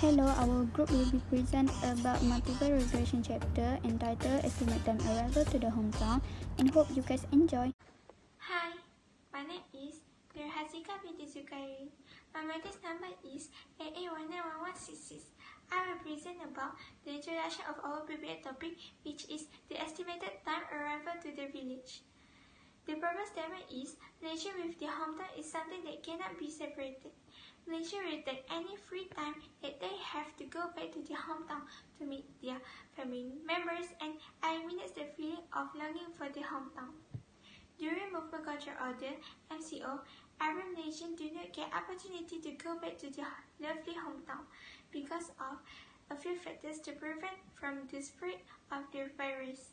Hello, our group will be present about multiple regression chapter entitled Estimate Time Arrival to the Hometown, and hope you guys enjoy. Hi, my name is Nurhazika binti Zukairi. My reference number is AA191166. I will present about the introduction of our Pbl topic, which is the estimated time arrival to the village. The problem statement is Malaysia with their hometown is something that cannot be separated. Malaysia will take any free time that they have to go back to their hometown to meet their family members and eliminates the feeling of longing for their hometown. During Movement Control Order, MCO, every Malaysian do not get opportunity to go back to their lovely hometown because of a few factors to prevent from the spread of the virus.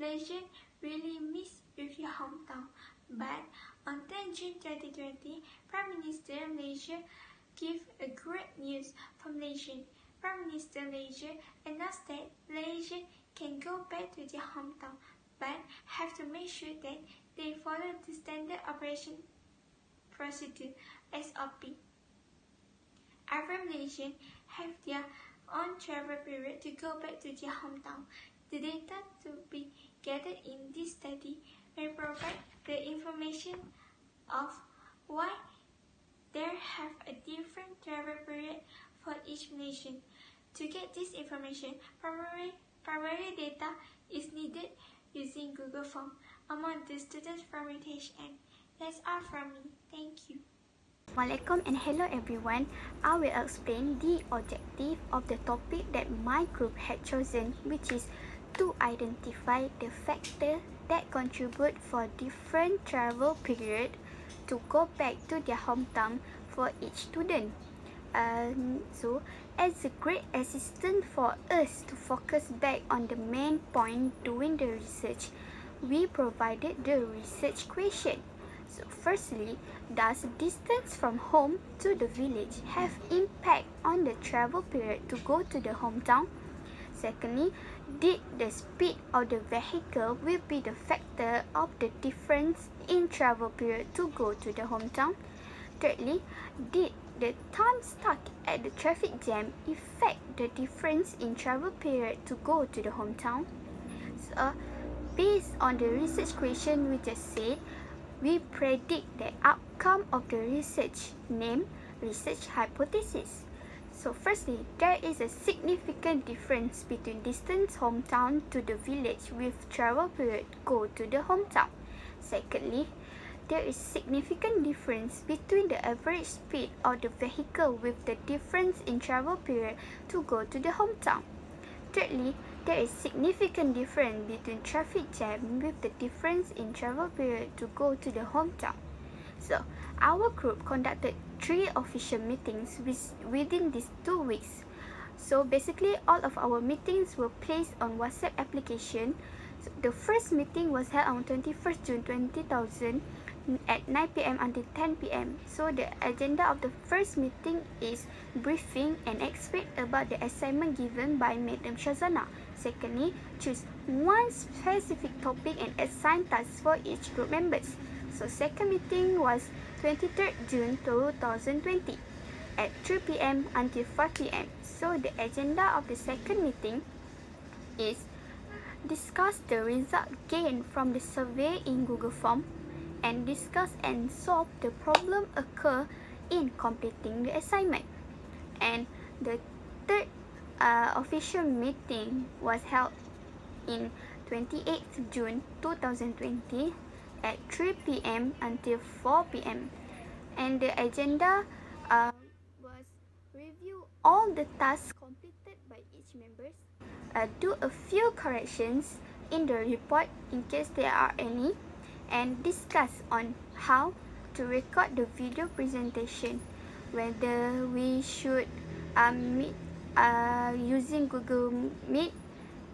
Malaysians really miss with your hometown, but on 10 June 2020, Prime Minister Malaysia gave a great news for Malaysians. Prime Minister Malaysia announced that Malaysians can go back to their hometown, but have to make sure that they follow the Standard Operation Procedure (SOP). Every Malaysian have their own travel period to go back to their hometown. The data to be gathered in this study may provide the information of why there have a different travel period for each Malaysian. To get this information, primary data is needed using Google Form among the students from UTHN. That's all from me. Thank you. Assalamualaikum and hello everyone. I will explain the objective of the topic that my group had chosen, which is to identify the factors that contribute for different travel period to go back to their hometown for each student. So, as a great assistant for us to focus back on the main point during the research, we provided the research question. So, firstly, does distance from home to the village have impact on the travel period to go to the hometown? Secondly, did the speed of the vehicle will be the factor of the difference in travel period to go to the hometown? Thirdly, did the time stuck at the traffic jam affect the difference in travel period to go to the hometown? So, based on the research question we just said, we predict the outcome of the research named research hypothesis. So firstly, there is a significant difference between distance hometown to the village with travel period go to the hometown. Secondly, there is significant difference between the average speed of the vehicle with the difference in travel period to go to the hometown. Thirdly, there is significant difference between traffic jam with the difference in travel period to go to the hometown. So, our group conducted 3 official meetings within these 2 weeks. So, basically, all of our meetings were placed on WhatsApp application. So, the first meeting was held on 21st June 2000 at 9 p.m. until 10 p.m. So, the agenda of the first meeting is briefing and explain about the assignment given by Madam Shazana. Secondly, choose one specific topic and assign tasks for each group members. So, second meeting was 23rd June 2020 at 3 p.m. until 5 p.m. So, the agenda of the second meeting is discuss the result gained from the survey in Google Form and discuss and solve the problem occur in completing the assignment. And the third official meeting was held in 28th June 2020 at 3 p.m. until 4 p.m. And the agenda was review all the tasks completed by each members, do a few corrections in the report in case there are any, and discuss on how to record the video presentation, whether we should meet using Google Meet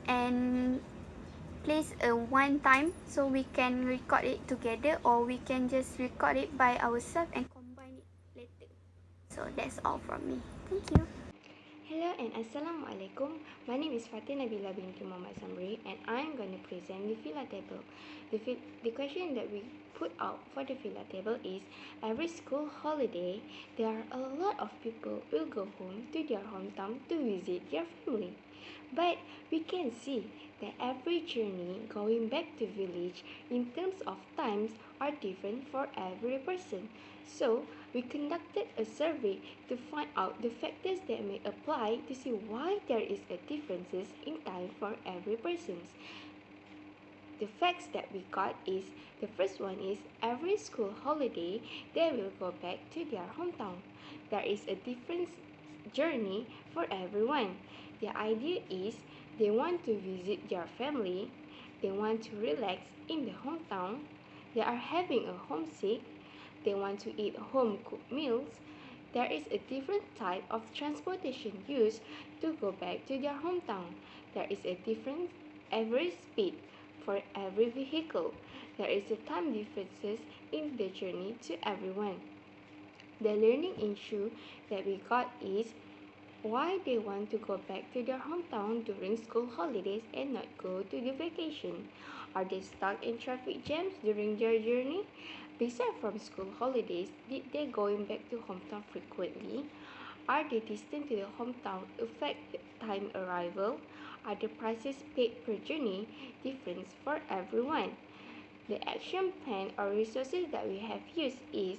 and place a one time so we can record it together, or we can just record it by ourselves and combine it later. So that's all from me. Thank you. Hello Hello and Assalamualaikum. My name is Fatin Nabila binti Muhammad Samri and I'm going to present the fila table. The question that we put out for the fila table is every school holiday there are a lot of people will go home to their hometown to visit their family. But we can see that every journey going back to village in terms of times are different for every person. So we conducted a survey to find out the factors that may apply to see why there is a differences in time for every person. The facts that we got is the first one is every school holiday they will go back to their hometown. There is a different journey for everyone. The idea is they want to visit their family, they want to relax in the hometown, they are having a homesick, they want to eat home cooked meals. There is a different type of transportation used to go back to their hometown. There is a different average speed for every vehicle. There is a time differences in the journey to everyone. The learning issue that we got is why they want to go back to their hometown during school holidays and not go to the vacation. Are they stuck in traffic jams during their journey? Besides from school holidays, did they going back to hometown frequently? Are the distance to the hometown affect the time arrival? Are the prices paid per journey different for everyone? The action plan or resources that we have used is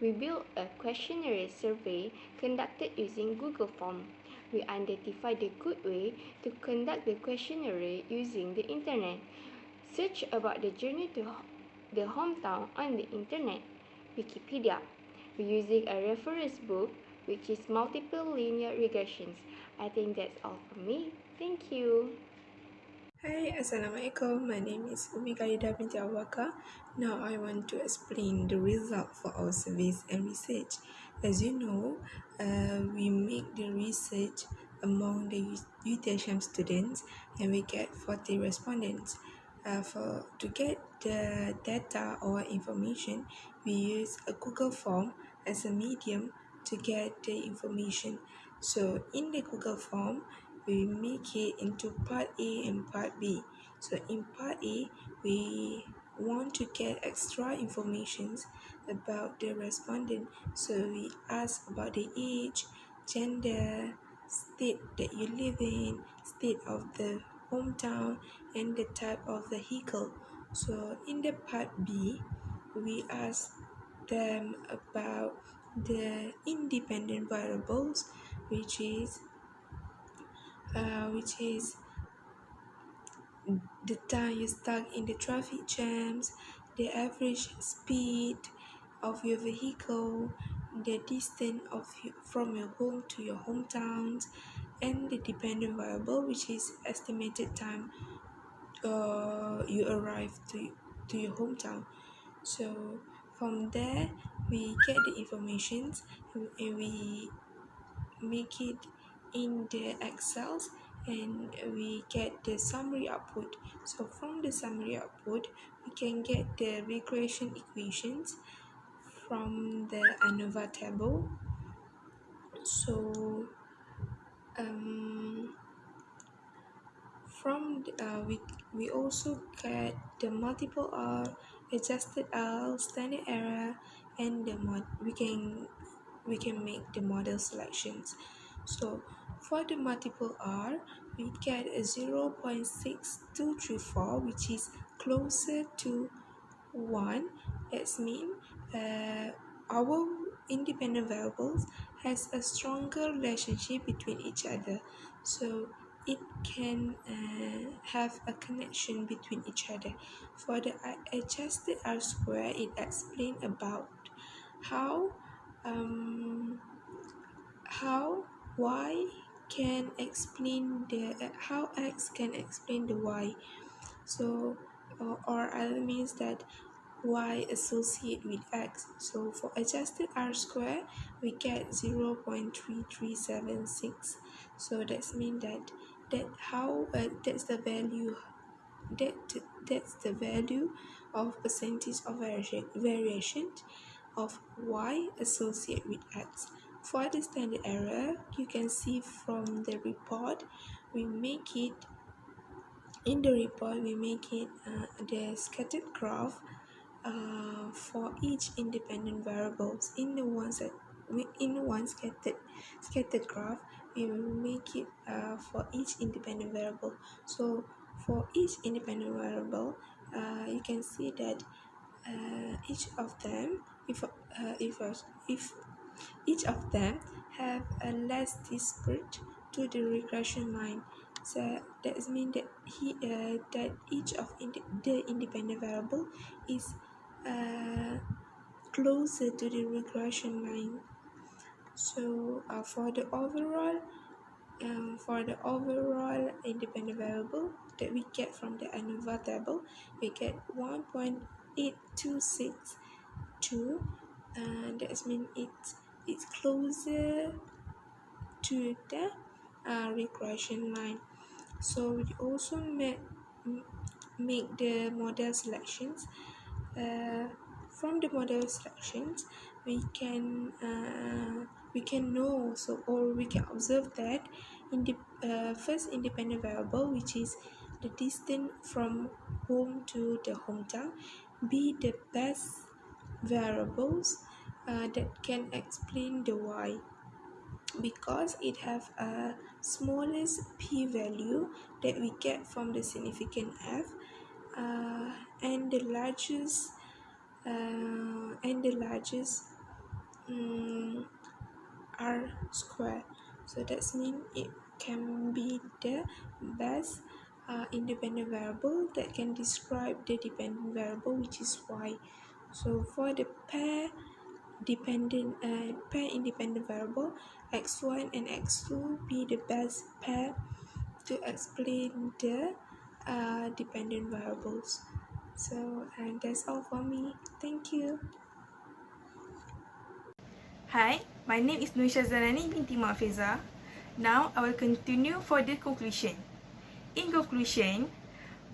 we built a questionnaire survey conducted using Google Form. We identified the good way to conduct the questionnaire using the internet. Search about the journey to the hometown on the internet. Wikipedia. We're using a reference book which is multiple linear regressions. I think that's all from me. Thank you. Hi, Assalamualaikum. My name is Umi Khalida binti Awaka. Now I want to explain the result for our surveys and research. As you know, we make the research among the UTHM students and we get 40 respondents. To get the data or information, we use a Google form as a medium to get the information. So in the Google form, we make it into part A and part B. So in part A, we want to get extra informations about the respondent. So we ask about the age, gender, state that you live in, state of the hometown, and the type of vehicle. So in the part B, we ask them about the independent variables, which is the time you stuck in the traffic jams, the average speed of your vehicle, the distance from your home to your hometowns, and the dependent variable, which is estimated time you arrive to your hometown. So from there, we get the informations and we make it in the Excel and we get the summary output. So from the summary output, we can get the regression equations from the ANOVA table. So we also get the multiple R, adjusted R, standard error, and we can make the model selections. So for the multiple R, we get a 0.6234, which is closer to 1. That means our independent variables has a stronger relationship between each other. So it can have a connection between each other. For the adjusted R square, it explains about how y can explain how x can explain the y. So or other means that y associate with x. So for adjusted R square, we get 0.3376. So that's mean that that's the value that's the value of percentage of variation of y associated with x. For the standard error, you can see from the report, we make it the scattered graph for each independent variables in one scattered graph. We will make it for each independent variable. So for each independent variable, you can see that each of them, if each of them have a less disparate to the regression line. So that means that that each of the independent variable is closer to the regression line. So for the overall independent variable that we get from the ANOVA table, we get 1.8262, and that means it's closer to the regression line. So we also make the model selections. From the model selections, we can know, or we can observe that in the first independent variable, which is the distance from home to the hometown, be the best variables that can explain the y, because it have a smallest p-value that we get from the significant f, and the largest r squared. So that means it can be the best independent variable that can describe the dependent variable, which is y. So for the pair independent variable, x1 and x2 be the best pair to explain the dependent variables. So, and that's all for me. Thank you. Hi, my name is Nuisha Zanani binti Mahfiza. Now I will continue for the conclusion. In conclusion,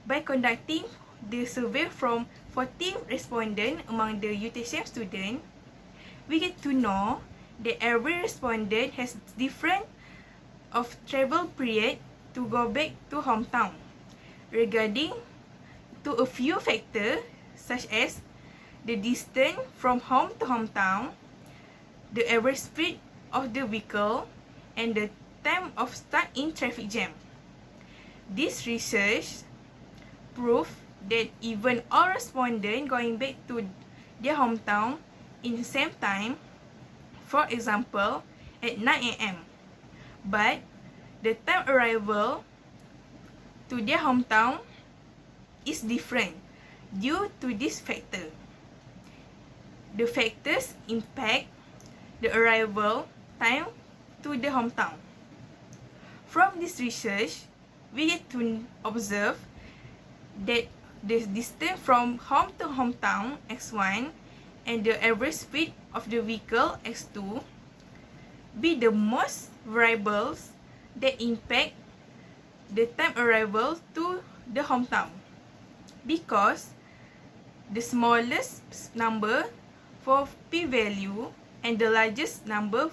by conducting the survey from 40 respondents among the UTSM students, we get to know that every respondent has different of travel period to go back to hometown regarding to a few factors such as the distance from home to hometown, the average speed of the vehicle, and the time of stuck in traffic jam. This research proved that even all respondents going back to their hometown in the same time, for example, at 9 a.m., but the time arrival to their hometown is different due to this factor. The factors impact the arrival time to the hometown. From this research, we get to observe that the distance from home to hometown, x1, and the average speed of the vehicle, x2, be the most variables that impact the time arrival to the hometown, because the smallest number for p-value and the largest number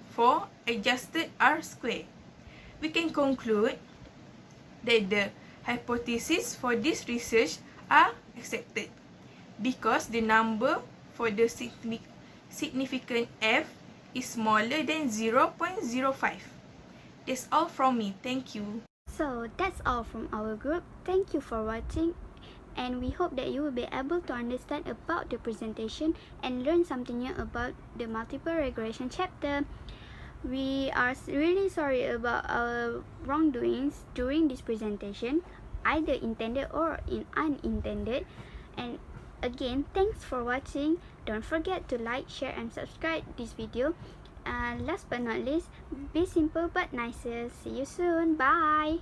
for adjusted r square. We can conclude that the hypotheses for this research are accepted because the number for the significant f is smaller than 0.05. That's all from me. Thank you. So that's all from our group. Thank you for watching, and we hope that you will be able to understand about the presentation and learn something new about the multiple regression chapter. We are really sorry about our wrongdoings during this presentation, either intended or unintended. And again, thanks for watching. Don't forget to like, share and subscribe this video. And last but not least, be simple but nicer. See you soon. Bye.